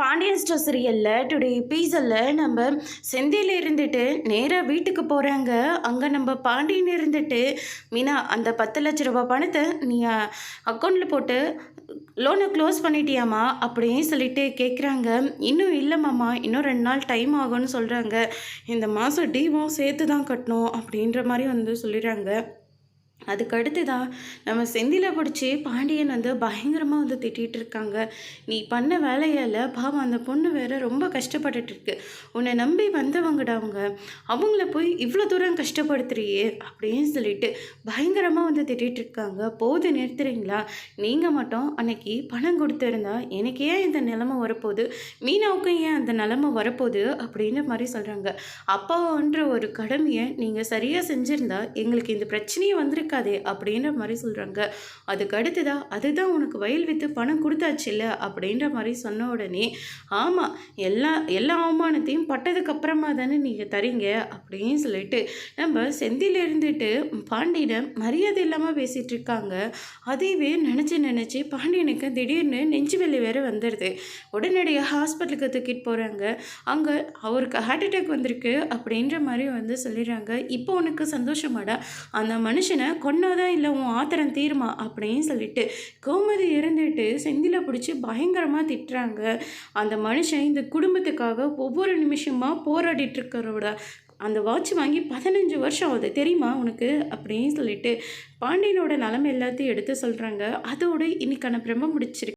Pandian store சீரியலில் today எபிசோடில் நம்ம செந்தில் இருந்துட்டு நேராக வீட்டுக்கு போகிறாங்க. அங்கே நம்ம பாண்டியன் இருந்துட்டு, மீனா அந்த 10 லட்ச ரூபா பணத்தை நீ அக்கௌண்ட்டில் போட்டு லோனை க்ளோஸ் பண்ணிட்டியாம்மா அப்படின்னு சொல்லிட்டு கேட்குறாங்க. இன்னும் இல்லைம்மாம்மா, இன்னும் 2 நாள் டைம் ஆகும்னு சொல்கிறாங்க. இந்த மாதம் டீவும் சேர்த்து தான் கட்டணும் அப்படின்ற மாதிரி சொல்லிடுறாங்க. அதுக்கு அடுத்து தான் நம்ம செந்தில பிடிச்சி பாண்டியன் பயங்கரமாக திட்டிகிட்டு இருக்காங்க. நீ பண்ண வேலையால் பாவம் அந்த பொண்ணு வேற ரொம்ப கஷ்டப்பட்டுட்டு இருக்கு. உன்னை நம்பி வந்தவங்கடா அவங்கள போய் இவ்வளோ தூரம் கஷ்டப்படுத்துறியே அப்படின்னு சொல்லிட்டு பயங்கரமாக திட்டிகிட்டு இருக்காங்க. போது நிறுத்துறீங்களா? நீங்கள் மட்டும் அன்னைக்கு பணம் கொடுத்துருந்தா எனக்கு ஏன் இந்த நிலைமை வரப்போகுது, மீனாவுக்கும் ஏன் அந்த நிலைமை வரப்போகுது அப்படின்ற மாதிரி சொல்கிறாங்க. அப்பான்ற ஒரு கடமையை நீங்கள் சரியாக செஞ்சுருந்தா எங்களுக்கு இந்த பிரச்சனையே வந்திருக்காதே அப்படின்ற மாதிரி சொல்கிறாங்க. அதுக்கு அடுத்ததா அதுதான் உனக்கு வயல் விற்று பணம் கொடுத்தாச்சு இல்லை அப்படின்ற மாதிரி சொன்ன உடனே, ஆமாம், எல்லா அவமானத்தையும் பட்டதுக்கு அப்புறமா தானே நீங்கள் தரீங்க அப்படின்னு சொல்லிட்டு நம்ம செந்தில் இருந்துட்டு பாண்டியனை மரியாதை இல்லாமல் பேசிகிட்டு இருக்காங்க. அதையவே நினச்சி பாண்டியனுக்கு திடீர்னு நெஞ்சு வலி வேறு வந்துடுது. உடனடியாக ஹாஸ்பிட்டலுக்கு தூக்கிட்டு போகிறாங்க. அங்கே அவருக்கு ஹார்ட் அட்டாக் வந்திருக்கு அப்படின்ற மாதிரி சொல்லிடுறாங்க. இப்போ உனக்கு சந்தோஷமாடா? அந்த மனுஷனை கொன்னாதான் இல்லை உன் ஆத்திரம் தீருமா அப்படின்னு சொல்லிட்டு கோமதி இருந்துட்டு செந்தில பிடிச்சி பயங்கரமாக திட்டுறாங்க. அந்த மனுஷன் இந்த குடும்பத்துக்காக ஒவ்வொரு நிமிஷமாக போராடிட்டு இருக்கிறோட அந்த வாட்ச் வாங்கி 15 வருஷம் ஆகுது தெரியுமா உனக்கு அப்படின்னு சொல்லிட்டு பாண்டியனோட நிலைமை எல்லாத்தையும் எடுத்து சொல்கிறாங்க. அதோடு இன்னைக்கான பிரம்ம முடிச்சிருக்கு.